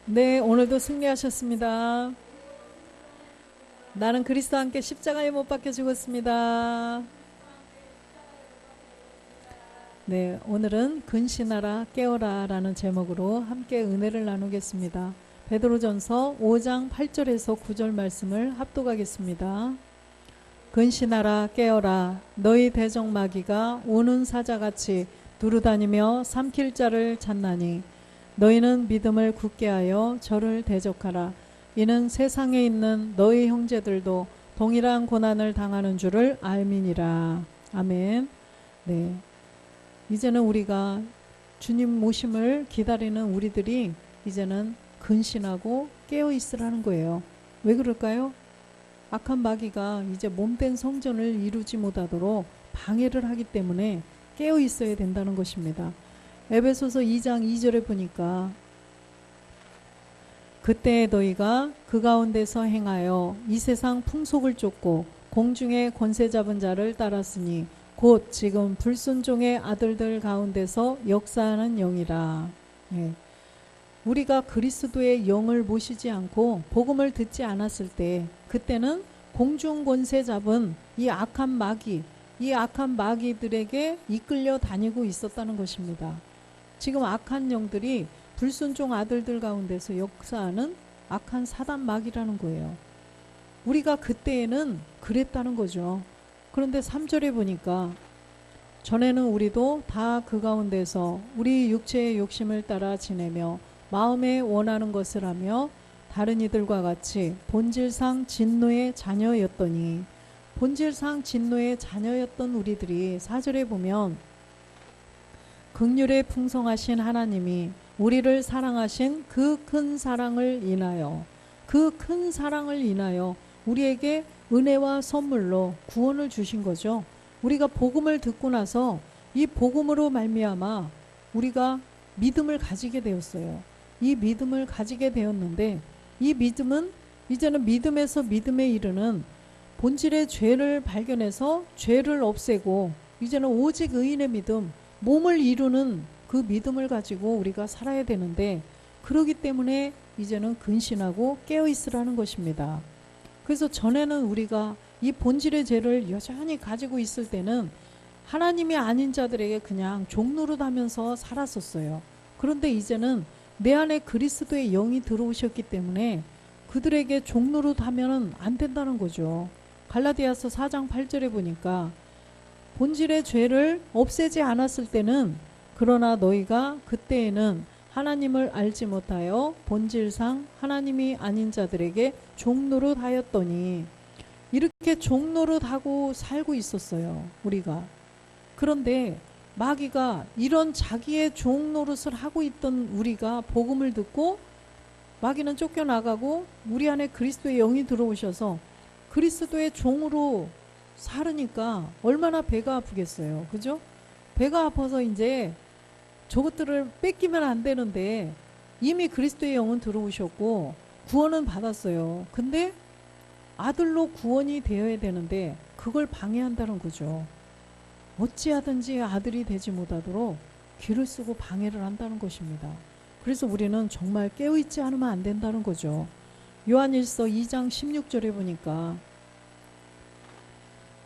네, 오늘도 승리하셨습니다. 나는 그리스도와 함께 십자가에 못 박혀 죽었습니다. 네, 오늘은 근신하라 깨어라 라는 제목으로 함께 은혜를 나누겠습니다. 베드로전서 5장 8절에서 9절 말씀을 합독하겠습니다. 근신하라 깨어라 너희 대적 마귀가 오는 사자같이 두루다니며 삼킬 자를 찾나니 너희는 믿음을 굳게 하여 저를 대적하라. 이는 세상에 있는 너희 형제들도 동일한 고난을 당하는 줄을 알미니라. 아멘. 네, 이제는 우리가 주님 모심을 기다리는 우리들이 이제는 근신하고 깨어 있으라는 거예요. 왜 그럴까요? 악한 마귀가 이제 몸된 성전을 이루지 못하도록 방해를 하기 때문에 깨어 있어야 된다는 것입니다. 에베소서 2장 2절에 보니까 그때 너희가 그 가운데서 행하여 이 세상 풍속을 쫓고 공중의 권세 잡은 자를 따랐으니 곧 지금 불순종의 아들들 가운데서 역사하는 영이라. 예. 우리가 그리스도의 영을 모시지 않고 복음을 듣지 않았을 때 그때는 공중 권세 잡은 이 악한 마귀들에게 이끌려 다니고 있었다는 것입니다. 지금 악한 영들이 불순종 아들들 가운데서 역사하는 악한 사단 마귀라는 거예요. 우리가 그때에는 그랬다는 거죠. 그런데 3절에 보니까 전에는 우리도 다 그 가운데서 우리 육체의 욕심을 따라 지내며 마음에 원하는 것을 하며 다른 이들과 같이 본질상 진노의 자녀였더니 본질상 진노의 자녀였던 우리들이 4절에 보면 긍휼에 풍성하신 하나님이 우리를 사랑하신 그 큰 사랑을 인하여 우리에게 은혜와 선물로 구원을 주신 거죠. 우리가 복음을 듣고 나서 이 복음으로 말미암아 우리가 믿음을 가지게 되었어요. 이 믿음을 가지게 되었는데 이 믿음은 이제는 믿음에서 믿음에 이르는 본질의 죄를 발견해서 죄를 없애고 이제는 오직 의인의 믿음, 몸을 이루는 그 믿음을 가지고 우리가 살아야 되는데 그러기 때문에 이제는 근신하고 깨어있으라는 것입니다. 그래서 전에는 우리가 이 본질의 죄를 여전히 가지고 있을 때는 하나님이 아닌 자들에게 그냥 종노릇하면서 살았었어요. 그런데 이제는 내 안에 그리스도의 영이 들어오셨기 때문에 그들에게 종노릇하면 안 된다는 거죠. 갈라디아서 4장 8절에 보니까 본질의 죄를 없애지 않았을 때는 그러나 너희가 그때에는 하나님을 알지 못하여 본질상 하나님이 아닌 자들에게 종노릇하였더니 이렇게 종노릇하고 살고 있었어요. 우리가. 그런데 마귀가 이런 자기의 종노릇을 하고 있던 우리가 복음을 듣고 마귀는 쫓겨나가고 우리 안에 그리스도의 영이 들어오셔서 그리스도의 종으로 살으니까 얼마나 배가 아프겠어요. 그죠? 배가 아파서 이제 저것들을 뺏기면 안 되는데 이미 그리스도의 영은 들어오셨고 구원은 받았어요. 근데 아들로 구원이 되어야 되는데 그걸 방해한다는 거죠. 어찌하든지 아들이 되지 못하도록 귀를 쓰고 방해를 한다는 것입니다. 그래서 우리는 정말 깨어있지 않으면 안 된다는 거죠. 요한일서 2장 16절에 보니까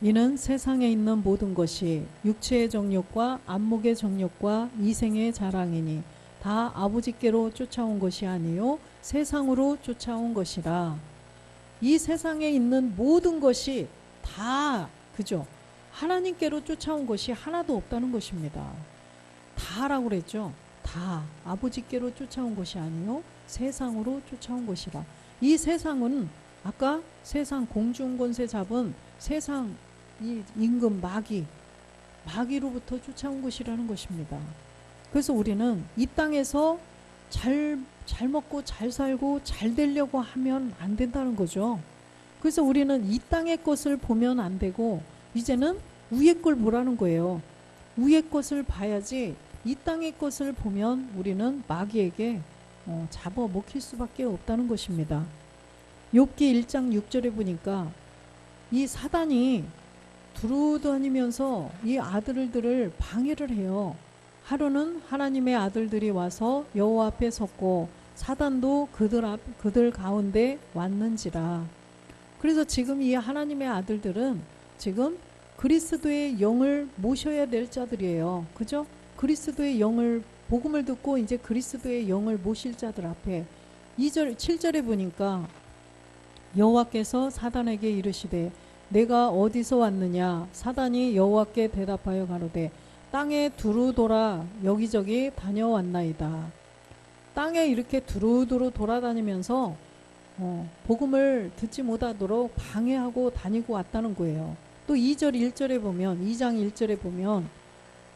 이는 세상에 있는 모든 것이 육체의 정욕과 안목의 정욕과 이생의 자랑이니 다 아버지께로 쫓아온 것이 아니요 세상으로 쫓아온 것이라. 이 세상에 있는 모든 것이 다 그죠? 하나님께로 쫓아온 것이 하나도 없다는 것입니다. 다라고 그랬죠. 다 아버지께로 쫓아온 것이 아니요 세상으로 쫓아온 것이라. 이 세상은 아까 세상 공중권세 잡은 세상 이 임금 마귀로부터 쫓아온 것이라는 것입니다. 그래서 우리는 이 땅에서 잘 먹고 잘 살고 잘 되려고 하면 안 된다는 거죠. 그래서 우리는 이 땅의 것을 보면 안 되고 이제는 위의 걸 보라는 거예요. 위의 것을 봐야지 이 땅의 것을 보면 우리는 마귀에게 잡아먹힐 수밖에 없다는 것입니다. 욥기 1장 6절에 보니까 이 사단이 두루다니면서 이 아들들을 방해를 해요. 하루는 하나님의 아들들이 와서 여호와 앞에 섰고 사단도 그들 가운데 왔는지라. 그래서 지금 이 하나님의 아들들은 지금 그리스도의 영을 모셔야 될 자들이에요. 그죠? 그리스도의 영을, 복음을 듣고 이제 그리스도의 영을 모실 자들 앞에 2절 7절에 보니까 여호와께서 사단에게 이르시되 내가 어디서 왔느냐. 사단이 여호와께 대답하여 가로되 땅에 두루 돌아 여기저기 다녀왔나이다. 땅에 이렇게 두루두루 돌아다니면서 복음을 듣지 못하도록 방해하고 다니고 왔다는 거예요. 또 2절 1절에 보면, 2장 1절에 보면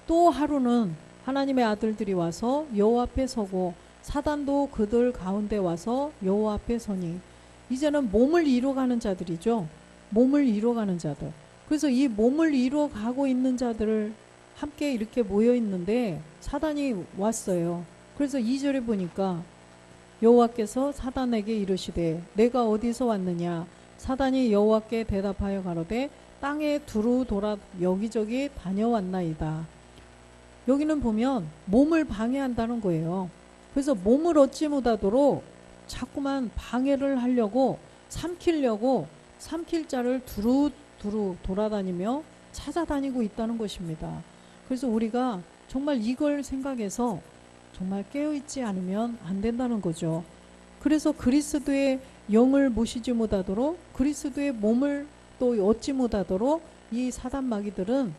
또 하루는 하나님의 아들들이 와서 여호와 앞에 서고 사단도 그들 가운데 와서 여호와 앞에 서니, 이제는 몸을 이뤄가는 자들이죠. 몸을 이뤄가는 자들. 그래서 이 몸을 이뤄가고 있는 자들을 함께 이렇게 모여 있는데 사단이 왔어요. 그래서 2절에 보니까 여호와께서 사단에게 이르시되 내가 어디서 왔느냐. 사단이 여호와께 대답하여 가로되 땅에 두루 돌아 여기저기 다녀왔나이다. 여기는 보면 몸을 방해한다는 거예요. 그래서 몸을 얻지 못하도록 자꾸만 방해를 하려고, 삼킬 자를 두루두루 돌아다니며 찾아다니고 있다는 것입니다. 그래서 우리가 정말 이걸 생각해서 정말 깨어있지 않으면 안 된다는 거죠. 그래서 그리스도의 영을 모시지 못하도록, 그리스도의 몸을 또 얻지 못하도록 이 사단 마귀들은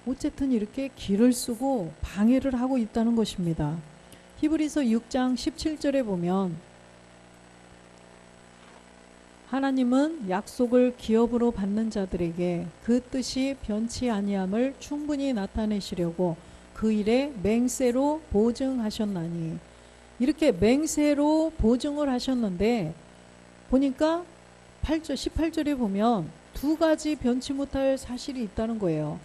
어쨌든 이렇게 길을 쓰고 방해를 하고 있다는 것입니다. 히브리서 6장 17절에 보면 하나님은 약속을 기업으로 받는 자들에게 그 뜻이 변치 아니함을 충분히 나타내시려고 그 일에 맹세로 보증하셨나니, 이렇게 맹세로 보증을 하셨는데 보니까 18절에 보면 두 가지 변치 못할 사실이 있다는 거예요.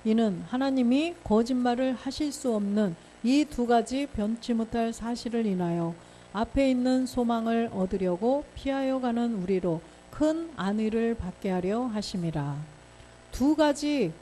이는 하나님이 거짓말을 하실 수 없는 이 두 가지 변치 못할 사실을 인하여 앞에 있는 소망을 얻으려고 피하여 가는 우리로 큰 안위를 받게 하려 하심이라. 두 가지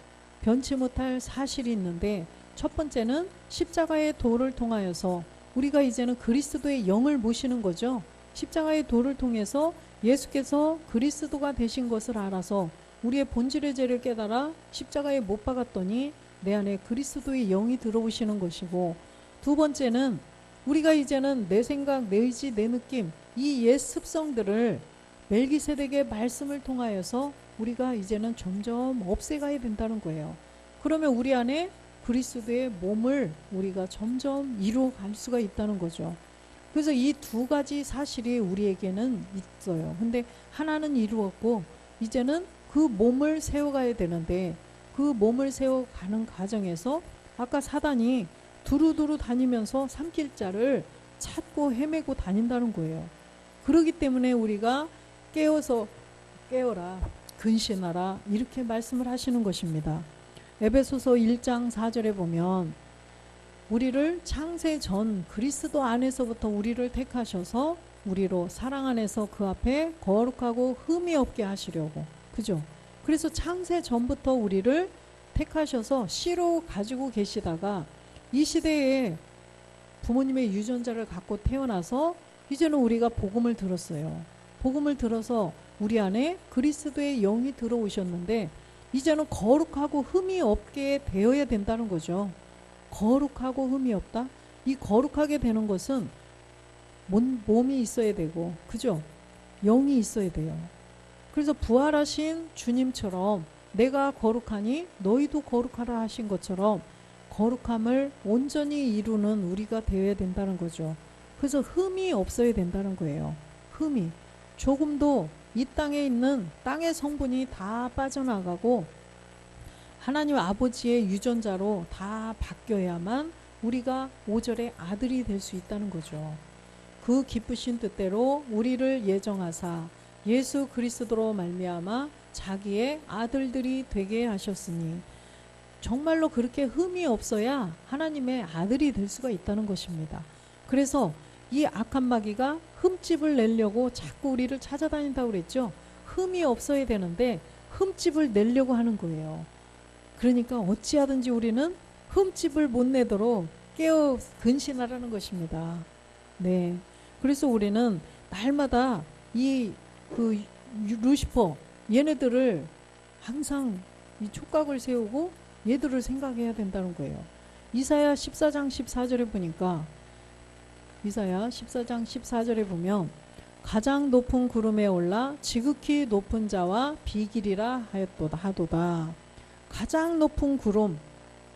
변치 못할 사실이 있는데, 첫 번째는 십자가의 도를 통하여서 우리가 이제는 그리스도의 영을 모시는 거죠. 십자가의 도를 통해서 예수께서 그리스도가 되신 것을 알아서 우리의 본질의 죄를 깨달아 십자가에 못 박았더니 내 안에 그리스도의 영이 들어오시는 것이고, 두 번째는 우리가 이제는 내 생각, 내 의지, 내 느낌, 이 옛 습성들을 멜기세덱의 말씀을 통하여서 우리가 이제는 점점 없애가야 된다는 거예요. 그러면 우리 안에 그리스도의 몸을 우리가 점점 이루어갈 수가 있다는 거죠. 그래서 이 두 가지 사실이 우리에게는 있어요. 근데 하나는 이루었고 이제는 그 몸을 세워가야 되는데, 그 몸을 세워가는 과정에서 아까 사단이 두루두루 다니면서 삼킬 자를 찾고 헤매고 다닌다는 거예요. 그렇기 때문에 우리가 깨어라, 근신하라, 이렇게 말씀을 하시는 것입니다. 에베소서 1장 4절에 보면 우리를 창세 전 그리스도 안에서부터 우리를 택하셔서 우리로 사랑 안에서 그 앞에 거룩하고 흠이 없게 하시려고, 그죠? 그래서 창세 전부터 우리를 택하셔서 씨로 가지고 계시다가 이 시대에 부모님의 유전자를 갖고 태어나서 이제는 우리가 복음을 들었어요. 복음을 들어서 우리 안에 그리스도의 영이 들어오셨는데 이제는 거룩하고 흠이 없게 되어야 된다는 거죠. 거룩하고 흠이 없다? 이 거룩하게 되는 것은 몸이 있어야 되고, 그죠? 영이 있어야 돼요. 그래서 부활하신 주님처럼 내가 거룩하니 너희도 거룩하라 하신 것처럼 거룩함을 온전히 이루는 우리가 되어야 된다는 거죠. 그래서 흠이 없어야 된다는 거예요. 흠이 조금도 이 땅에 있는 땅의 성분이 다 빠져나가고 하나님 아버지의 유전자로 다 바뀌어야만 우리가 5절의 아들이 될 수 있다는 거죠. 그 기쁘신 뜻대로 우리를 예정하사 예수 그리스도로 말미암아 자기의 아들들이 되게 하셨으니, 정말로 그렇게 흠이 없어야 하나님의 아들이 될 수가 있다는 것입니다. 그래서 이 악한 마귀가 흠집을 내려고 자꾸 우리를 찾아다닌다고 그랬죠. 흠이 없어야 되는데 흠집을 내려고 하는 거예요. 그러니까 어찌하든지 우리는 흠집을 못 내도록 깨어 근신하라는 것입니다. 네. 그래서 우리는 날마다 이 그 루시퍼 얘네들을 항상 이 촉각을 세우고 얘들을 생각해야 된다는 거예요. 이사야 14장 14절에 보니까 이사야 14장 14절에 보면 가장 높은 구름에 올라 지극히 높은 자와 비길이라 하도다. 가장 높은 구름,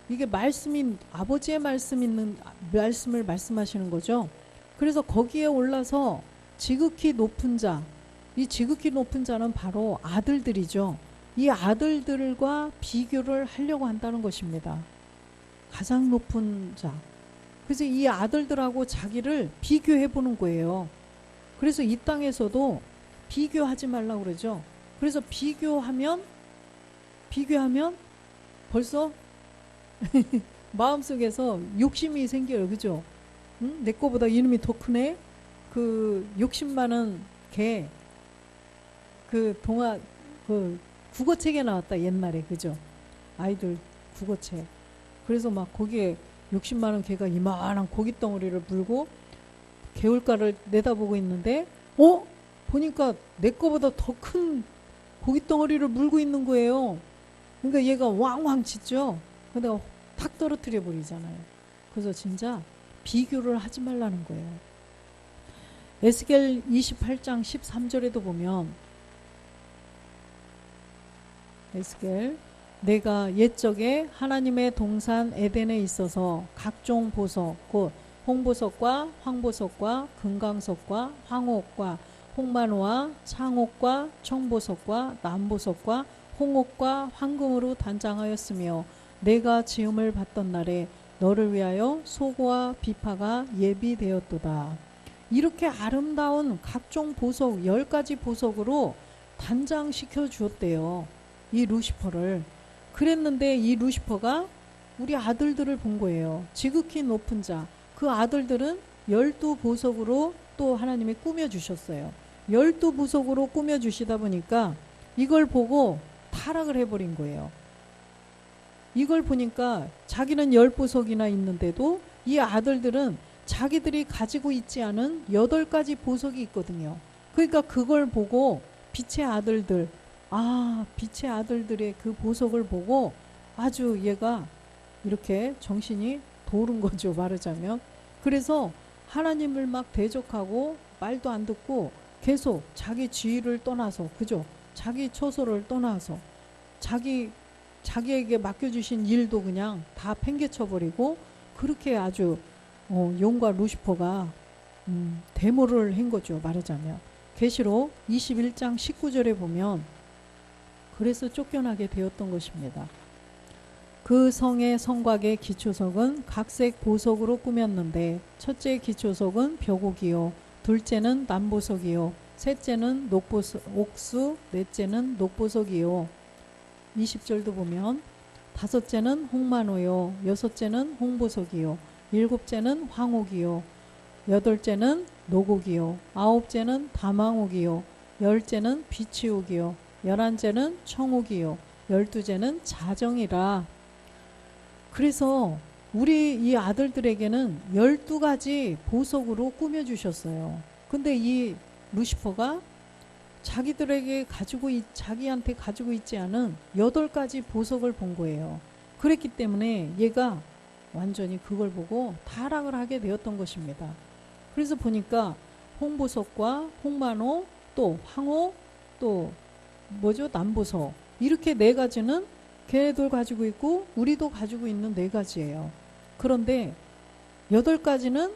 이게 말씀이 아버지의 말씀 있는 말씀을 말씀하시는 거죠. 그래서 거기에 올라서 지극히 높은 자, 이 지극히 높은 자는 바로 아들들이죠. 이 아들들과 비교를 하려고 한다는 것입니다. 가장 높은 자. 그래서 이 아들들하고 자기를 비교해 보는 거예요. 그래서 이 땅에서도 비교하지 말라고 그러죠. 그래서 비교하면 벌써 마음속에서 욕심이 생겨요. 그죠? 응? 내 거보다 이놈이 더 크네? 그 욕심 많은 개, 그 동화, 그 국어책에 나왔다 옛날에. 그죠? 아이들 국어책. 그래서 막 거기에 욕심 많은 개가 이만한 고기 덩어리를 물고 개울가를 내다보고 있는데 보니까 내 거보다 더 큰 고기 덩어리를 물고 있는 거예요. 그러니까 얘가 왕왕 짖죠. 근데 탁 떨어뜨려 버리잖아요. 그래서 진짜 비교를 하지 말라는 거예요. 에스겔 28장 13절에도 보면 에스겔 내가 옛적에 하나님의 동산 에덴에 있어서 각종 보석 곧 홍보석과 황보석과 금강석과 황옥과 홍만호와 창옥과 청보석과 남보석과 홍옥과 황금으로 단장하였으며 내가 지음을 받던 날에 너를 위하여 소고와 비파가 예비되었도다. 이렇게 아름다운 각종 보석 10가지 보석으로 단장시켜 주었대요. 이 루시퍼를. 그랬는데 이 루시퍼가 우리 아들들을 본 거예요. 지극히 높은 자. 그 아들들은 12보석으로 또 하나님이 꾸며주셨어요. 12보석으로 꾸며주시다 보니까 이걸 보고 타락을 해버린 거예요. 이걸 보니까 자기는 10보석이나 있는데도 이 아들들은 자기들이 가지고 있지 않은 8가지 보석이 있거든요. 그러니까 그걸 보고 빛의 아들들, 빛의 아들들의 그 보석을 보고 아주 얘가 이렇게 정신이 도른 거죠, 말하자면. 그래서 하나님을 막 대적하고 말도 안 듣고 계속 자기 지위를 떠나서, 그죠? 자기 처소를 떠나서 자기에게 맡겨주신 일도 그냥 다 팽개쳐버리고 그렇게 아주 용과 루시퍼가 데모를 한 거죠, 말하자면. 계시록 21장 19절에 보면 그래서 쫓겨나게 되었던 것입니다. 그 성의 성곽의 기초석은 각색 보석으로 꾸몄는데 첫째 기초석은 벼곡이요 둘째는 남보석이요 셋째는 옥수 넷째는 녹보석이요 20절도 보면 다섯째는 홍만호요 여섯째는 홍보석이요 일곱째는 황옥이요 여덟째는 노곡이요 아홉째는 다망옥이요 열째는 비치옥이요 열한째는 청옥이요 열두째는 자정이라. 그래서 우리 이 아들들에게는 12가지 보석으로 꾸며주셨어요. 근데 이 루시퍼가 자기한테 가지고 있지 않은 8가지 보석을 본 거예요. 그랬기 때문에 얘가 완전히 그걸 보고 타락을 하게 되었던 것입니다. 그래서 보니까 홍보석과 홍만호 또 황호 또 남보석 이렇게 4가지는 걔네들 가지고 있고 우리도 가지고 있는 4가지예요. 그런데 8가지는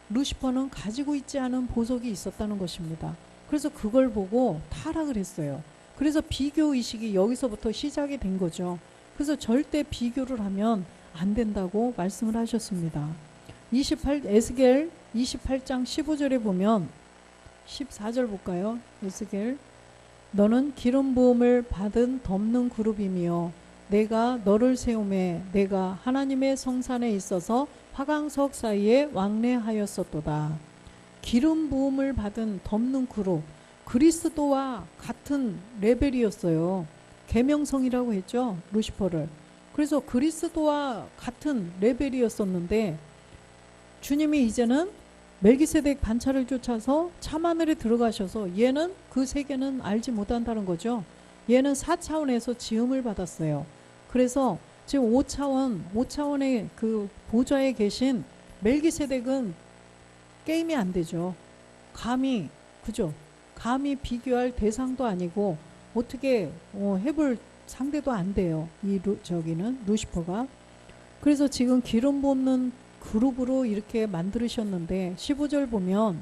루시퍼는 가지고 있지 않은 보석이 있었다는 것입니다. 그래서 그걸 보고 타락을 했어요. 그래서 비교의식이 여기서부터 시작이 된 거죠. 그래서 절대 비교를 하면 안 된다고 말씀을 하셨습니다. 에스겔 28장 15절에 보면 14절 볼까요? 에스겔 너는 기름 부음을 받은 덮는 그룹이며 내가 너를 세우매 내가 하나님의 성산에 있어서 화강석 사이에 왕래하였었도다. 기름 부음을 받은 덮는 그룹, 그리스도와 같은 레벨이었어요. 계명성이라고 했죠, 루시퍼를. 그래서 그리스도와 같은 레벨이었었는데 주님이 이제는 멜기세덱 반차를 쫓아서 참하늘에 들어가셔서 얘는 그 세계는 알지 못한다는 거죠. 얘는 4차원에서 지음을 받았어요. 그래서 지금 5차원의 그 보좌에 계신 멜기세덱은 게임이 안 되죠. 감히, 그죠? 감히 비교할 대상도 아니고 어떻게 해볼 상대도 안 돼요. 저기는 루시퍼가. 그래서 지금 기름 붓는 그룹으로 이렇게 만들으셨는데 15절 보면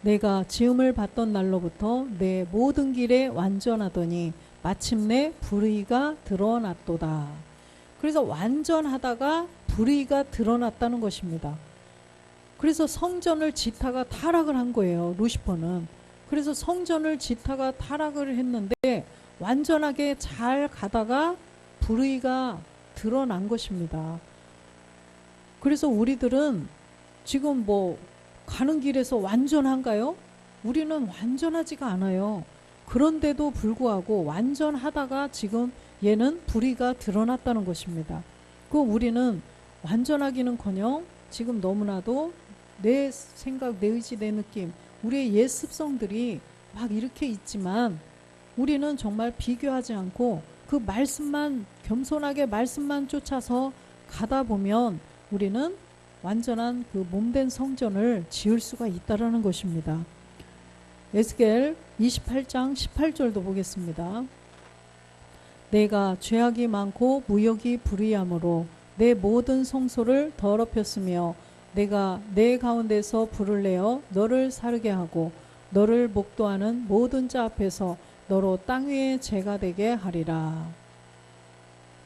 내가 지음을 받던 날로부터 내 모든 길에 완전하더니 마침내 불의가 드러났도다. 그래서 완전하다가 불의가 드러났다는 것입니다. 그래서 성전을 지타가 타락을 한 거예요. 루시퍼는. 그래서 성전을 지타가 타락을 했는데 완전하게 잘 가다가 불의가 드러난 것입니다. 그래서 우리들은 지금 뭐 가는 길에서 완전한가요? 우리는 완전하지가 않아요. 그런데도 불구하고 완전하다가 지금 얘는 불의가 드러났다는 것입니다. 그 우리는 완전하기는커녕 지금 너무나도 내 생각, 내 의지, 내 느낌, 우리의 옛 습성들이 막 이렇게 있지만 우리는 정말 비교하지 않고 그 말씀만 겸손하게 말씀만 쫓아서 가다 보면 우리는 완전한 그 몸된 성전을 지을 수가 있다라는 것입니다. 에스겔 28장 18절도 보겠습니다. 내가 죄악이 많고 무역이 불의함으로 내 모든 성소를 더럽혔으며 내가 내 가운데서 불을 내어 너를 사르게 하고 너를 목도하는 모든 자 앞에서 너로 땅 위에 재가 되게 하리라.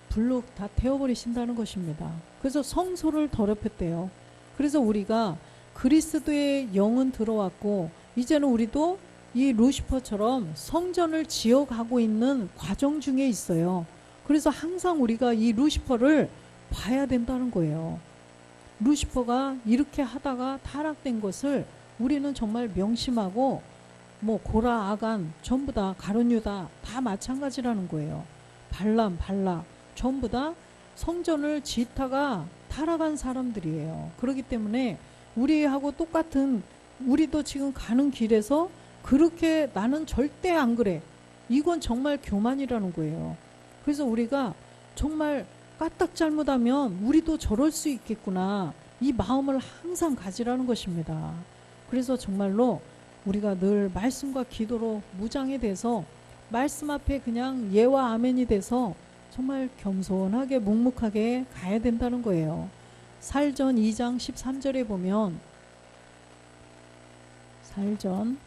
불로 다 태워버리신다는 것입니다. 그래서 성소를 더럽혔대요. 그래서 우리가 그리스도의 영은 들어왔고 이제는 우리도 이 루시퍼처럼 성전을 지어가고 있는 과정 중에 있어요. 그래서 항상 우리가 이 루시퍼를 봐야 된다는 거예요. 루시퍼가 이렇게 하다가 타락된 것을 우리는 정말 명심하고 뭐 고라, 아간 전부 다 가룟 유다 다 마찬가지라는 거예요. 발람, 발락 전부 다 성전을 지다가 타락한 사람들이에요. 그렇기 때문에 우리하고 똑같은 우리도 지금 가는 길에서 그렇게 나는 절대 안 그래. 이건 정말 교만이라는 거예요. 그래서 우리가 정말 까딱 잘못하면 우리도 저럴 수 있겠구나. 이 마음을 항상 가지라는 것입니다. 그래서 정말로 우리가 늘 말씀과 기도로 무장이 돼서 말씀 앞에 그냥 예와 아멘이 돼서 정말 겸손하게 묵묵하게 가야 된다는 거예요. 살전 2장 13절에 보면 살전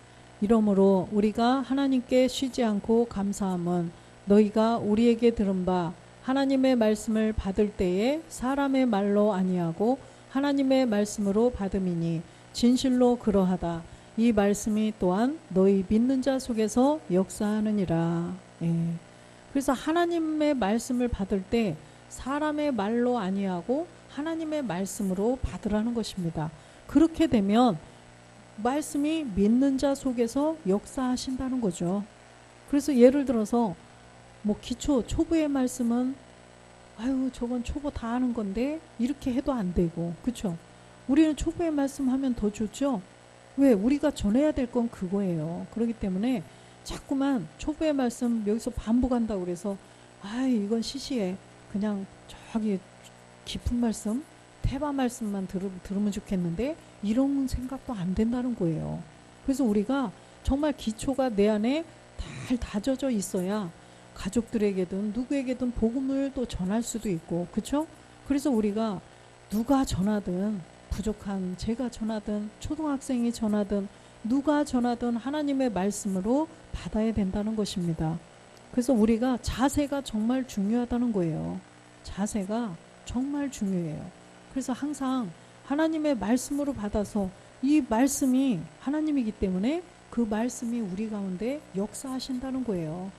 이러므로 우리가 하나님께 쉬지 않고 감사함은 너희가 우리에게 들은 바 하나님의 말씀을 받을 때에 사람의 말로 아니하고 하나님의 말씀으로 받음이니 진실로 그러하다. 이 말씀이 또한 너희 믿는 자 속에서 역사하느니라. 예. 그래서 하나님의 말씀을 받을 때 사람의 말로 아니하고 하나님의 말씀으로 받으라는 것입니다. 그렇게 되면 말씀이 믿는 자 속에서 역사하신다는 거죠. 그래서 예를 들어서 뭐 기초 초보의 말씀은 아유 저건 초보 다 아는 건데 이렇게 해도 안 되고 그렇죠? 우리는 초보의 말씀 하면 더 좋죠? 왜? 우리가 전해야 될 건 그거예요. 그렇기 때문에 자꾸만 초보의 말씀 여기서 반복한다고 그래서 아 이건 시시해. 그냥 저기 깊은 말씀 태바 말씀만 들으면 좋겠는데 이런 생각도 안 된다는 거예요. 그래서 우리가 정말 기초가 내 안에 잘 다져져 있어야 가족들에게든 누구에게든 복음을 또 전할 수도 있고 그렇죠? 그래서 우리가 누가 전하든 부족한 제가 전하든 초등학생이 전하든 누가 전하든 하나님의 말씀으로 받아야 된다는 것입니다. 그래서 우리가 자세가 정말 중요하다는 거예요. 자세가 정말 중요해요. 그래서 항상 하나님의 말씀으로 받아서 이 말씀이 하나님이기 때문에 그 말씀이 우리 가운데 역사하신다는 거예요.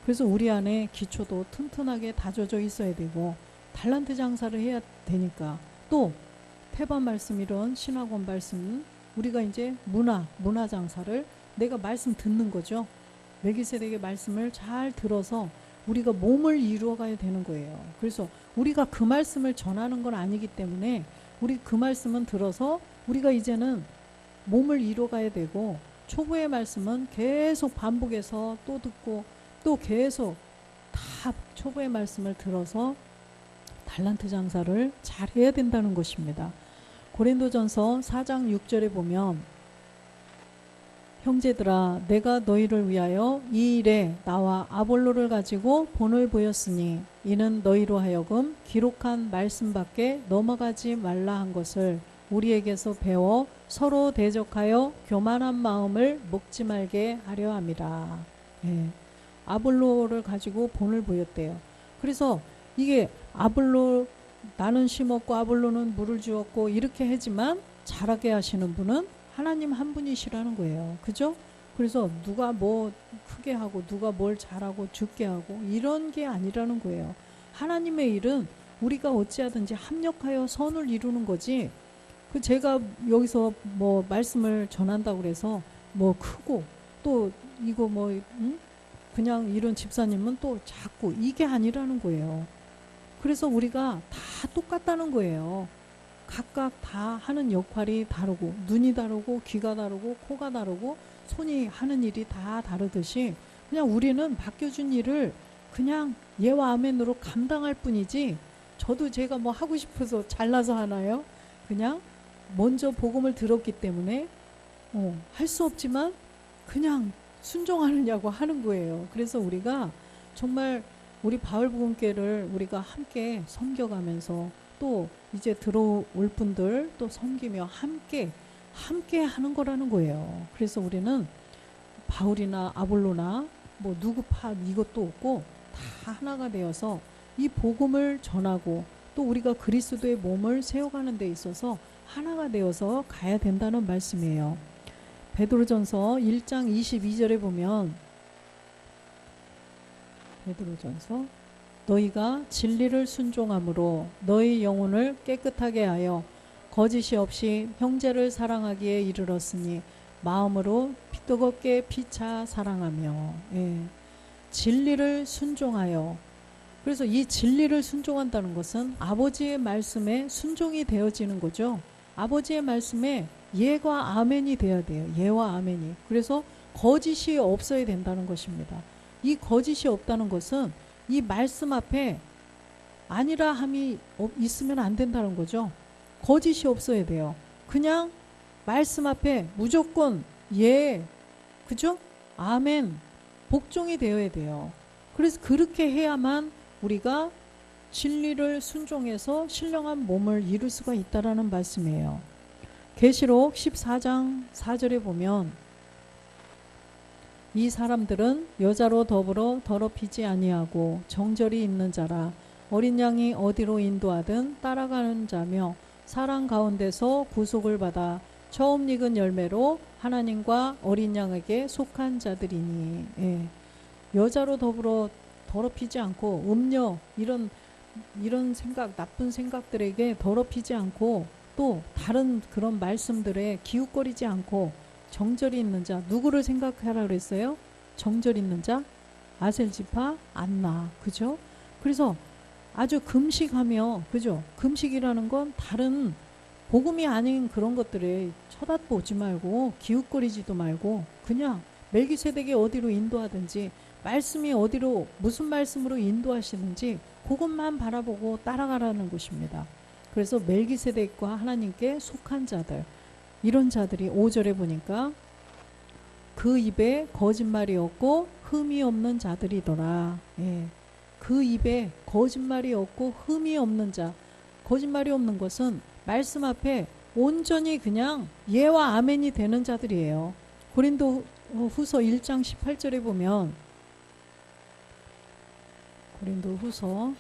그래서 우리 안에 기초도 튼튼하게 다져져 있어야 되고 달란트 장사를 해야 되니까 또 태반 말씀 이런 신학원 말씀 우리가 이제 문화 장사를 내가 말씀 듣는 거죠. 멜기세덱의 말씀을 잘 들어서 우리가 몸을 이루어가야 되는 거예요. 그래서 우리가 그 말씀을 전하는 건 아니기 때문에 우리 그 말씀은 들어서 우리가 이제는 몸을 이뤄가야 되고, 초보의 말씀은 계속 반복해서 또 듣고 또 계속 다 초보의 말씀을 들어서 달란트 장사를 잘 해야 된다는 것입니다. 고린도전서 4장 6절에 보면, 형제들아 내가 너희를 위하여 이 일에 나와 아볼로를 가지고 본을 보였으니 이는 너희로 하여금 기록한 말씀밖에 넘어가지 말라 한 것을 우리에게서 배워 서로 대적하여 교만한 마음을 먹지 말게 하려 함이라. 예. 아볼로를 가지고 본을 보였대요. 그래서 이게 아볼로, 나는 심었고 아볼로는 물을 주었고 이렇게 하지만 자라게 하시는 분은 하나님 한 분이시라는 거예요. 그죠? 그래서 누가 뭐 크게 하고 누가 뭘 잘하고 죽게 하고 이런 게 아니라는 거예요. 하나님의 일은 우리가 어찌하든지 합력하여 선을 이루는 거지, 그 제가 여기서 뭐 말씀을 전한다고 그래서 뭐 크고 또 이거 뭐 그냥 이런 집사님은 또 작고 이게 아니라는 거예요. 그래서 우리가 다 똑같다는 거예요. 각각 다 하는 역할이 다르고, 눈이 다르고 귀가 다르고 코가 다르고 손이 하는 일이 다 다르듯이 그냥 우리는 맡겨준 일을 그냥 예와 아멘으로 감당할 뿐이지, 저도 제가 뭐 하고 싶어서 잘나서 하나요? 그냥 먼저 복음을 들었기 때문에 할 수 없지만 그냥 순종하느냐고 하는 거예요. 그래서 우리가 정말 우리 바울복음교회를 우리가 함께 섬겨가면서 또 이제 들어올 분들 또 섬기며 함께 하는 거라는 거예요. 그래서 우리는 바울이나 아볼로나 뭐 누구 파 이것도 없고 다 하나가 되어서 이 복음을 전하고 또 우리가 그리스도의 몸을 세워가는 데 있어서 하나가 되어서 가야 된다는 말씀이에요. 베드로전서 1장 22절에 보면, 베드로전서 너희가 진리를 순종함으로 너희 영혼을 깨끗하게 하여 거짓이 없이 형제를 사랑하기에 이르렀으니 마음으로 뜨겁게 피차 사랑하며. 예. 진리를 순종하여. 그래서 이 진리를 순종한다는 것은 아버지의 말씀에 순종이 되어지는 거죠. 아버지의 말씀에 예와 아멘이 돼야 돼요. 예와 아멘이. 그래서 거짓이 없어야 된다는 것입니다. 이 거짓이 없다는 것은 이 말씀 앞에 아니라 함이 있으면 안 된다는 거죠. 거짓이 없어야 돼요. 그냥 말씀 앞에 무조건 예, 그죠? 아멘, 복종이 되어야 돼요. 그래서 그렇게 해야만 우리가 진리를 순종해서 신령한 몸을 이룰 수가 있다라는 말씀이에요. 계시록 14장 4절에 보면, 이 사람들은 여자로 더불어 더럽히지 아니하고 정절이 있는 자라, 어린 양이 어디로 인도하든 따라가는 자며 사랑 가운데서 구속을 받아 처음 익은 열매로 하나님과 어린 양에게 속한 자들이니. 예. 여자로 더불어 더럽히지 않고 음녀 이런 생각, 나쁜 생각들에게 더럽히지 않고 또 다른 그런 말씀들에 기웃거리지 않고 정절이 있는 자, 누구를 생각하라 그랬어요? 정절 있는 자, 아셀지파, 안나, 그죠? 그래서 아주 금식하며, 그죠? 금식이라는 건 다른 복음이 아닌 그런 것들에 쳐다보지 말고 기웃거리지도 말고 그냥 멜기세덱이 어디로 인도하든지 말씀이 어디로 무슨 말씀으로 인도하시는지 그것만 바라보고 따라가라는 것입니다. 그래서 멜기세덱과 하나님께 속한 자들, 이런 자들이 5절에 보니까 그 입에 거짓말이 없고 흠이 없는 자들이더라. 예. 그 입에 거짓말이 없고 흠이 없는 자. 거짓말이 없는 것은 말씀 앞에 온전히 그냥 예와 아멘이 되는 자들이에요. 고린도 후서 1장 18절에 보면, 고린도 후서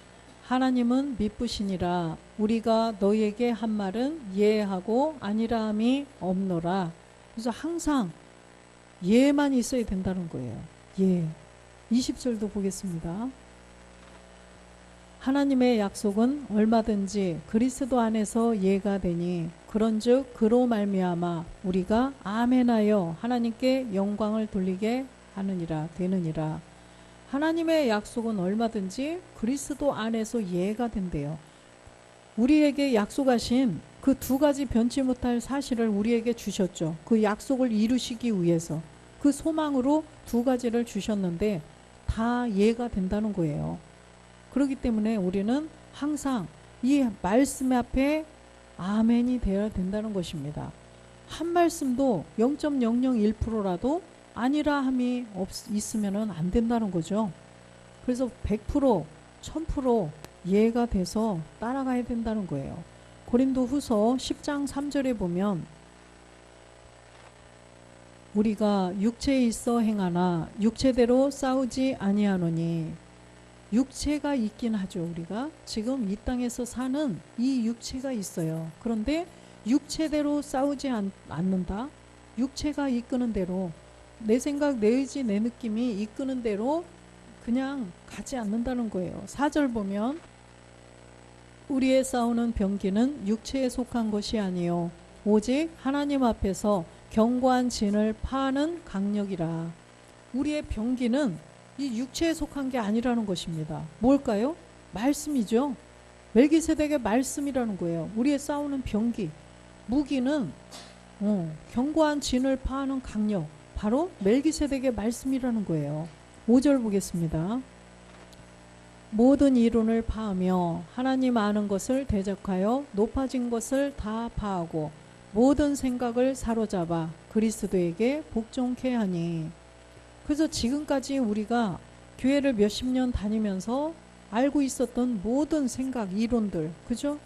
하나님은 미쁘시니라 우리가 너희에게 한 말은 예하고 아니라함이 없노라. 그래서 항상 예만 있어야 된다는 거예요. 예. 20절도 보겠습니다. 하나님의 약속은 얼마든지 그리스도 안에서 예가 되니 그런즉 그로 말미암아 우리가 아멘하여 하나님께 영광을 돌리게 하느니라 되느니라. 하나님의 약속은 얼마든지 그리스도 안에서 예가 된대요. 우리에게 약속하신 그 두 가지 변치 못할 사실을 우리에게 주셨죠. 그 약속을 이루시기 위해서 그 소망으로 두 가지를 주셨는데 다 이해가 된다는 거예요. 그렇기 때문에 우리는 항상 이 말씀 앞에 아멘이 되어야 된다는 것입니다. 한 말씀도 0.001%라도 아니라 함이 있으면 안 된다는 거죠. 그래서 100%, 1000% 이해가 돼서 따라가야 된다는 거예요. 고린도 후서 10장 3절에 보면 우리가 육체에 있어 행하나 육체대로 싸우지 아니하노니, 육체가 있긴 하죠. 우리가 지금 이 땅에서 사는 이 육체가 있어요. 그런데 육체대로 싸우지 않는다. 육체가 이끄는 대로, 내 생각, 내 의지, 내 느낌이 이끄는 대로 그냥 가지 않는다는 거예요. 4절 보면 우리의 싸우는 병기는 육체에 속한 것이 아니요 오직 하나님 앞에서 견고한 진을 파는 강력이라. 우리의 병기는 이 육체에 속한 게 아니라는 것입니다. 뭘까요? 말씀이죠. 멜기세덱의 말씀이라는 거예요. 우리의 싸우는 병기, 무기는 견고한 진을 파하는 강력, 바로 멜기세덱의 말씀이라는 거예요. 5절 보겠습니다. 모든 이론을 파하며 하나님 아는 것을 대적하여 높아진 것을 다 파하고 모든 생각을 사로잡아 그리스도에게 복종케 하니. 그래서 지금까지 우리가 교회를 몇십 년 다니면서 알고 있었던 모든 생각, 이론들, 그죠?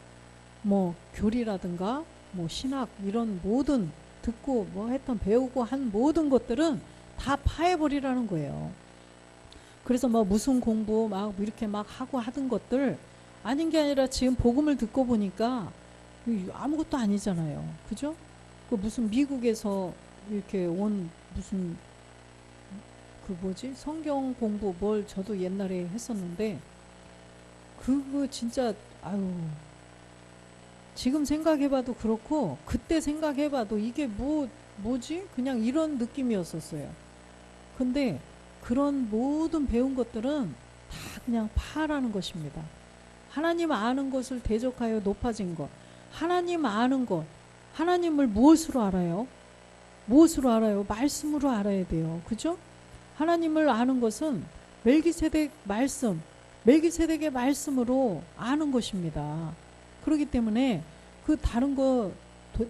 뭐 교리라든가 뭐 신학, 이런 모든 듣고 뭐 했던, 배우고 한 모든 것들은 다 파해버리라는 거예요. 그래서 뭐 무슨 공부 막 이렇게 막 하고 하던 것들 아닌 게 아니라 지금 복음을 듣고 보니까 아무것도 아니잖아요. 그죠? 그 무슨 미국에서 이렇게 온 무슨 그 뭐지? 성경 공부 뭘 저도 옛날에 했었는데 그거 진짜 아유, 지금 생각해봐도 그렇고 그때 생각해봐도 이게 뭐지? 그냥 이런 느낌이었었어요. 근데 그런 모든 배운 것들은 다 그냥 파라는 것입니다. 하나님 아는 것을 대적하여 높아진 것. 하나님 아는 것. 하나님을 무엇으로 알아요? 무엇으로 알아요? 말씀으로 알아야 돼요. 그죠? 하나님을 아는 것은 멜기세덱 말씀, 멜기세덱의 말씀으로 아는 것입니다. 그렇기 때문에 그 다른 거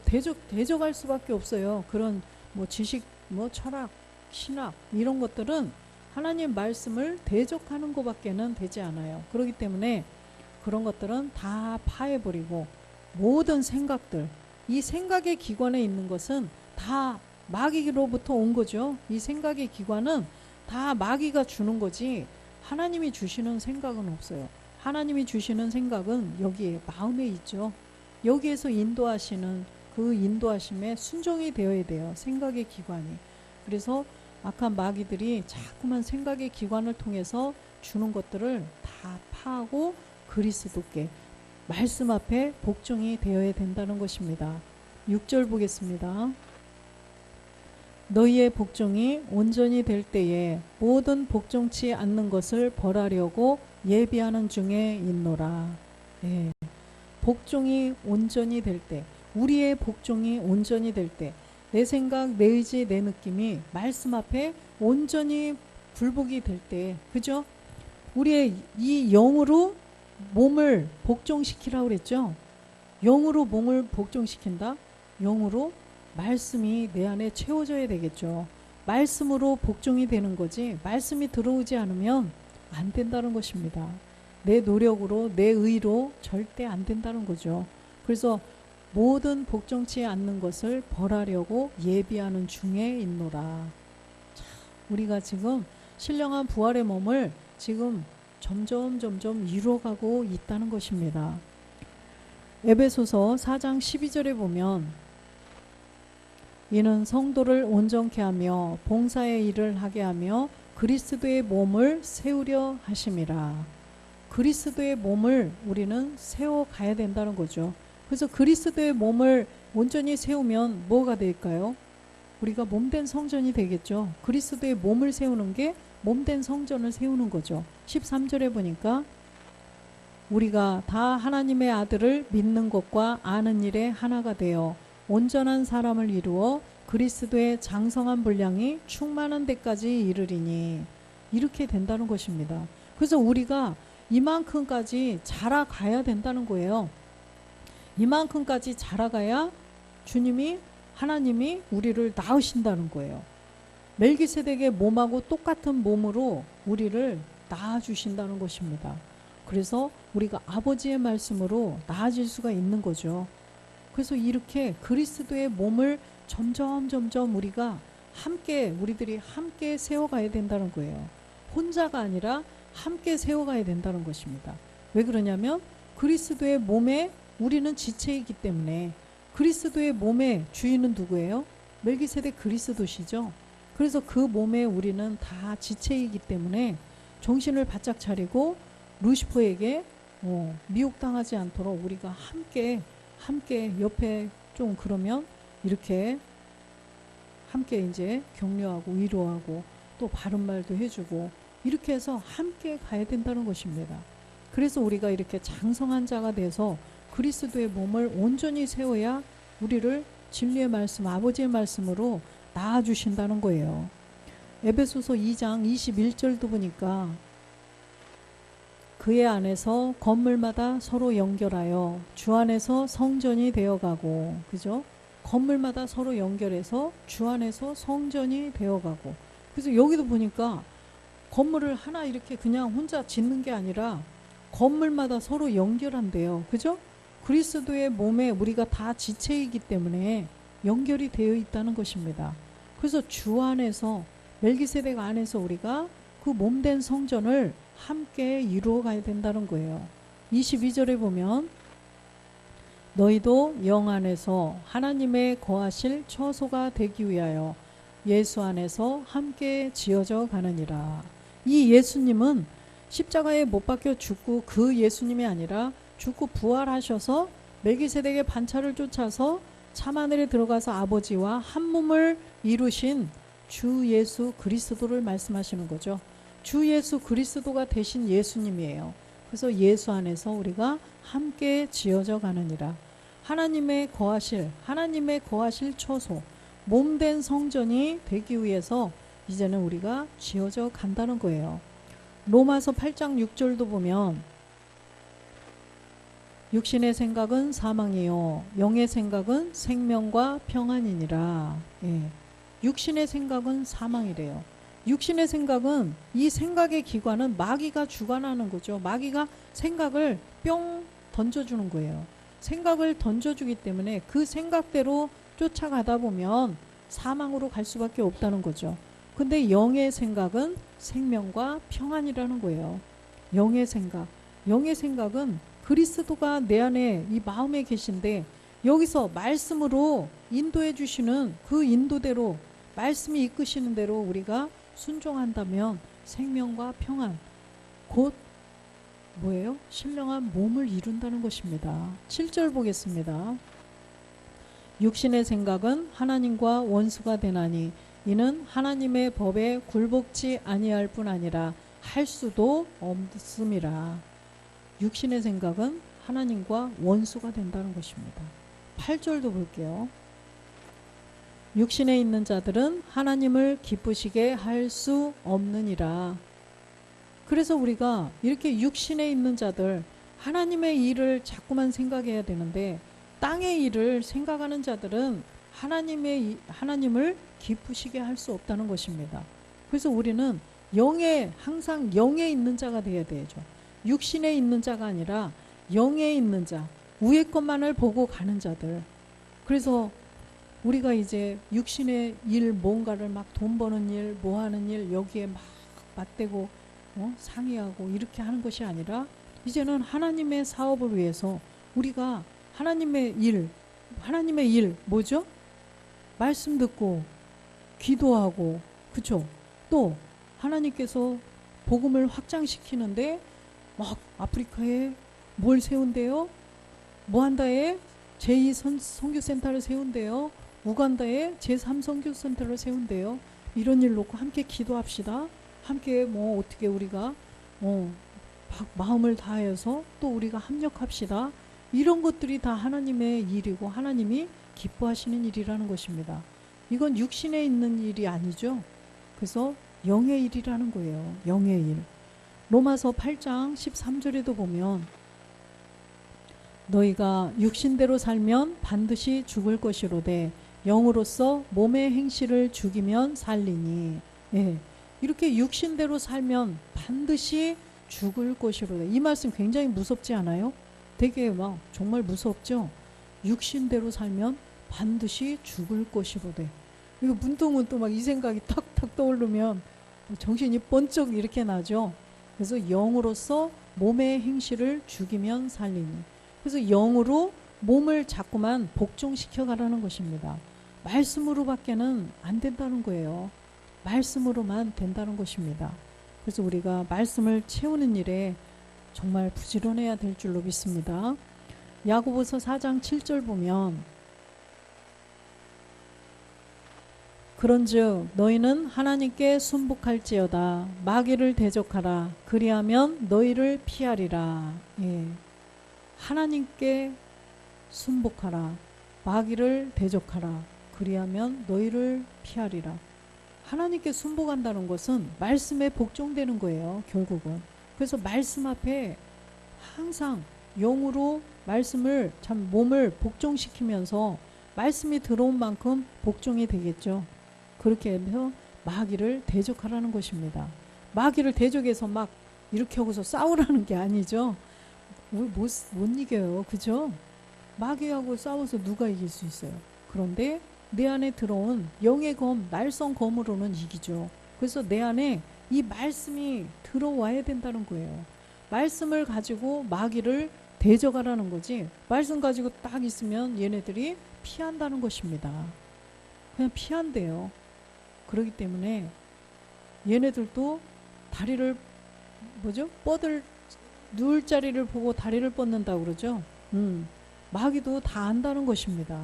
대적할 수밖에 없어요. 그런 뭐 지식, 뭐 철학, 신학 이런 것들은 하나님 말씀을 대적하는 것밖에는 되지 않아요. 그렇기 때문에 그런 것들은 다 파해버리고 모든 생각들, 이 생각의 기관에 있는 것은 다 마귀로부터 온 거죠. 이 생각의 기관은 다 마귀가 주는 거지 하나님이 주시는 생각은 없어요. 하나님이 주시는 생각은 여기에 마음에 있죠. 여기에서 인도하시는 그 인도하심에 순종이 되어야 돼요. 생각의 기관이. 그래서 악한 마귀들이 자꾸만 생각의 기관을 통해서 주는 것들을 다 파하고 그리스도께 말씀 앞에 복종이 되어야 된다는 것입니다. 6절 보겠습니다. 너희의 복종이 온전히 될 때에 모든 복종치 않는 것을 벌하려고 예비하는 중에 있노라. 예. 복종이 온전히 될 때, 우리의 복종이 온전히 될 때, 내 생각, 내 의지, 내 느낌이 말씀 앞에 온전히 굴복이 될 때, 그죠? 우리의 이 영으로 몸을 복종시키라고 그랬죠? 영으로 몸을 복종시킨다? 영으로 말씀이 내 안에 채워져야 되겠죠. 말씀으로 복종이 되는 거지 말씀이 들어오지 않으면 안 된다는 것입니다. 내 노력으로, 내 의로 절대 안 된다는 거죠. 그래서 모든 복종치 않는 것을 벌하려고 예비하는 중에 있노라. 자, 우리가 지금 신령한 부활의 몸을 지금 점점 이루어가고 있다는 것입니다. 에베소서 4장 12절에 보면 이는 성도를 온전케 하며 봉사의 일을 하게 하며 그리스도의 몸을 세우려 하심이라. 그리스도의 몸을 우리는 세워가야 된다는 거죠. 그래서 그리스도의 몸을 온전히 세우면 뭐가 될까요? 우리가 몸된 성전이 되겠죠. 그리스도의 몸을 세우는 게 몸된 성전을 세우는 거죠. 13절에 보니까 우리가 다 하나님의 아들을 믿는 것과 아는 일에 하나가 되어 온전한 사람을 이루어 그리스도의 장성한 분량이 충만한 데까지 이르리니, 이렇게 된다는 것입니다. 그래서 우리가 이만큼까지 자라가야 된다는 거예요. 이만큼까지 자라가야 주님이, 하나님이 우리를 낳으신다는 거예요. 멜기세덱의 몸하고 똑같은 몸으로 우리를 낳아주신다는 것입니다. 그래서 우리가 아버지의 말씀으로 나아질 수가 있는 거죠. 그래서 이렇게 그리스도의 몸을 점점 우리가 함께, 우리들이 함께 세워가야 된다는 거예요. 혼자가 아니라 함께 세워가야 된다는 것입니다. 왜 그러냐면 그리스도의 몸에 우리는 지체이기 때문에. 그리스도의 몸의 주인은 누구예요? 멜기세덱 그리스도시죠. 그래서 그 몸에 우리는 다 지체이기 때문에 정신을 바짝 차리고 루시퍼에게 미혹당하지 않도록 우리가 함께 옆에 좀, 그러면 이렇게 함께 이제 격려하고 위로하고 또 바른 말도 해주고 이렇게 해서 함께 가야 된다는 것입니다. 그래서 우리가 이렇게 장성한 자가 돼서 그리스도의 몸을 온전히 세워야 우리를 진리의 말씀, 아버지의 말씀으로 낳아주신다는 거예요. 에베소서 2장 21절도 보니까 그의 안에서 건물마다 서로 연결하여 주 안에서 성전이 되어가고, 그죠? 건물마다 서로 연결해서 주 안에서 성전이 되어가고. 그래서 여기도 보니까 건물을 하나 이렇게 그냥 혼자 짓는 게 아니라 건물마다 서로 연결한대요. 그죠? 그리스도의 몸에 우리가 다 지체이기 때문에 연결이 되어 있다는 것입니다. 그래서 주 안에서, 멜기세덱 안에서 우리가 그 몸된 성전을 함께 이루어 가야 된다는 거예요. 22절에 보면 너희도 영 안에서 하나님의 거하실 처소가 되기 위하여 예수 안에서 함께 지어져 가느니라. 이 예수님은 십자가에 못 박혀 죽고 그 예수님이 아니라 죽고 부활하셔서 멜기세덱의 반차를 쫓아서 참하늘에 들어가서 아버지와 한 몸을 이루신 주 예수 그리스도를 말씀하시는 거죠. 주 예수 그리스도가 되신 예수님이에요. 그래서 예수 안에서 우리가 함께 지어져 가느니라. 하나님의 거하실 처소, 몸된 성전이 되기 위해서 이제는 우리가 지어져 간다는 거예요. 로마서 8장 6절도 보면 육신의 생각은 사망이요 영의 생각은 생명과 평안이니라. 예. 육신의 생각은 사망이래요. 육신의 생각은, 이 생각의 기관은 마귀가 주관하는 거죠. 마귀가 생각을 뿅 던져주는 거예요. 생각을 던져주기 때문에 그 생각대로 쫓아가다 보면 사망으로 갈 수밖에 없다는 거죠. 근데 영의 생각은 생명과 평안이라는 거예요. 영의 생각은 그리스도가 내 안에 이 마음에 계신데 여기서 말씀으로 인도해 주시는 그 인도대로, 말씀이 이끄시는 대로 우리가 순종한다면 생명과 평안, 곧 뭐예요? 신령한 몸을 이룬다는 것입니다. 7절 보겠습니다. 육신의 생각은 하나님과 원수가 되나니 이는 하나님의 법에 굴복지 아니할 뿐 아니라 할 수도 없음이라. 육신의 생각은 하나님과 원수가 된다는 것입니다. 8절도 볼게요. 육신에 있는 자들은 하나님을 기쁘시게 할 수 없느니라. 그래서 우리가 이렇게 육신에 있는 자들, 하나님의 일을 자꾸만 생각해야 되는데 땅의 일을 생각하는 자들은 하나님을 기쁘시게 할 수 없다는 것입니다. 그래서 우리는 항상 영에 있는 자가 되어야 되죠. 육신에 있는 자가 아니라 영에 있는 자, 위의 것만을 보고 가는 자들. 그래서 우리가 이제 육신의 일, 뭔가를 막 돈 버는 일, 뭐 하는 일, 여기에 막 맞대고 상의하고 이렇게 하는 것이 아니라 이제는 하나님의 사업을 위해서 우리가 하나님의 일 뭐죠? 말씀 듣고 기도하고, 그쵸? 또 하나님께서 복음을 확장시키는데 막 아프리카에 뭘 세운대요? 뭐 한다에 제2 선교센터를 세운대요. 우간다에 제3 선교센터를 세운대요. 이런 일 놓고 함께 기도합시다. 함께 어떻게 우리가 마음을 다해서 또 우리가 합력합시다. 이런 것들이 다 하나님의 일이고 하나님이 기뻐하시는 일이라는 것입니다. 이건 육신에 있는 일이 아니죠. 그래서 영의 일이라는 거예요. 영의 일. 로마서 8장 13절에도 보면 너희가 육신대로 살면 반드시 죽을 것이로되 영으로서 몸의 행실을 죽이면 살리니. 예, 이렇게 육신대로 살면 반드시 죽을 것이로되. 이 말씀 굉장히 무섭지 않아요? 되게 막 정말 무섭죠? 육신대로 살면 반드시 죽을 것이로되. 이거 문득문득 막 이 생각이 탁탁 떠오르면 정신이 번쩍 이렇게 나죠. 그래서 영으로서 몸의 행실을 죽이면 살리니. 그래서 영으로 몸을 자꾸만 복종시켜 가라는 것입니다. 말씀으로 밖에는 안 된다는 거예요. 말씀으로만 된다는 것입니다. 그래서 우리가 말씀을 채우는 일에 정말 부지런해야 될 줄로 믿습니다. 야고보서 4장 7절 보면 그런즉 너희는 하나님께 순복할지어다. 마귀를 대적하라. 그리하면 너희를 피하리라. 예. 하나님께 순복하라. 마귀를 대적하라. 그리하면 너희를 피하리라. 하나님께 순복한다는 것은 말씀에 복종되는 거예요. 결국은. 그래서 말씀 앞에 항상 영으로 말씀을 참 몸을 복종시키면서 말씀이 들어온 만큼 복종이 되겠죠. 그렇게 해서 마귀를 대적하라는 것입니다. 마귀를 대적해서 막 이렇게 하고서 싸우라는 게 아니죠. 못 이겨요. 그죠? 마귀하고 싸워서 누가 이길 수 있어요. 그런데 내 안에 들어온 영의 검, 날성 검으로는 이기죠. 그래서 내 안에 이 말씀이 들어와야 된다는 거예요. 말씀을 가지고 마귀를 대적하라는 거지. 말씀 가지고 딱 있으면 얘네들이 피한다는 것입니다. 그냥 피한대요. 그렇기 때문에 얘네들도 다리를 누울 자리를 보고 다리를 뻗는다고 그러죠. 마귀도 다 안다는 것입니다.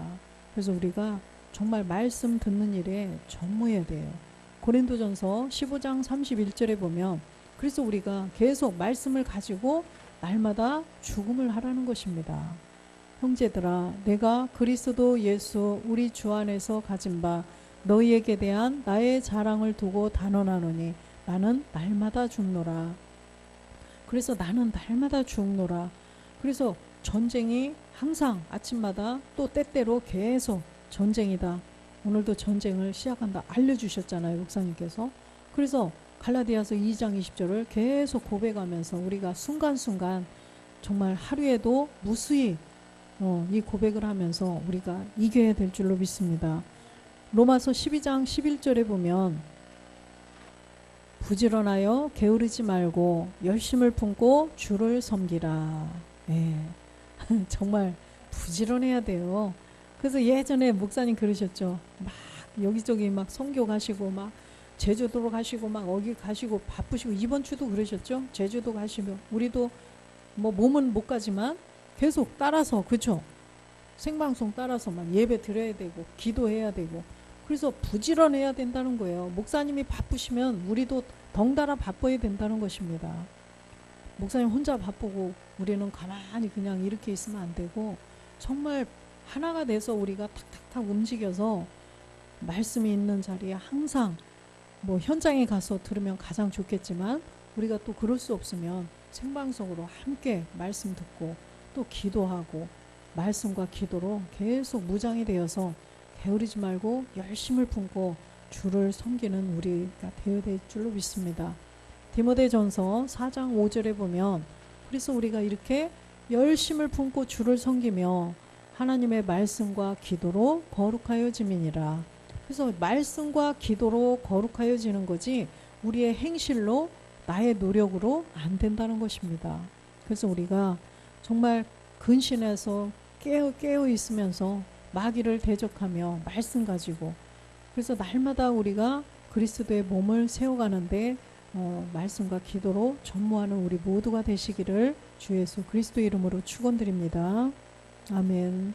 그래서 우리가 정말 말씀 듣는 일에 전무해야 돼요. 고린도전서 15장 31절에 보면 그래서 우리가 계속 말씀을 가지고 날마다 죽음을 하라는 것입니다. 형제들아, 내가 그리스도 예수 우리 주 안에서 가진 바 너희에게 대한 나의 자랑을 두고 단언하노니 나는 날마다 죽노라. 그래서 나는 날마다 죽노라. 그래서 전쟁이 항상 아침마다 또 때때로 계속 전쟁이다. 오늘도 전쟁을 시작한다. 알려주셨잖아요. 목사님께서. 그래서 갈라디아서 2장 20절을 계속 고백하면서 우리가 순간순간 정말 하루에도 무수히 이 고백을 하면서 우리가 이겨야 될 줄로 믿습니다. 로마서 12장 11절에 보면 부지런하여 게으르지 말고 열심을 품고 주를 섬기라. 예. 정말 부지런해야 돼요. 그래서 예전에 목사님 그러셨죠. 막 여기저기 막 선교 가시고 막 제주도로 가시고 막 어디 가시고 바쁘시고 이번 주도 그러셨죠. 제주도 가시고 우리도 뭐 몸은 못 가지만 계속 따라서 그쵸. 생방송 따라서 막 예배 드려야 되고 기도해야 되고 그래서 부지런해야 된다는 거예요. 목사님이 바쁘시면 우리도 덩달아 바빠야 된다는 것입니다. 목사님 혼자 바쁘고 우리는 가만히 그냥 이렇게 있으면 안 되고 정말 하나가 돼서 우리가 탁탁탁 움직여서 말씀이 있는 자리에 항상 뭐 현장에 가서 들으면 가장 좋겠지만 우리가 또 그럴 수 없으면 생방송으로 함께 말씀 듣고 또 기도하고 말씀과 기도로 계속 무장이 되어서 게으르지 말고 열심을 품고 주를 섬기는 우리가 되어야 될 줄로 믿습니다. 디모데전서 4장 5절에 보면 그래서 우리가 이렇게 열심을 품고 주를 섬기며 하나님의 말씀과 기도로 거룩하여짐이니라. 그래서 말씀과 기도로 거룩하여지는 거지 우리의 행실로 나의 노력으로 안 된다는 것입니다. 그래서 우리가 정말 근신해서 깨어 있으면서 마귀를 대적하며 말씀 가지고 그래서 날마다 우리가 그리스도의 몸을 세워가는데 말씀과 기도로 전무하는 우리 모두가 되시기를 주 예수 그리스도 이름으로 축원드립니다. 아멘.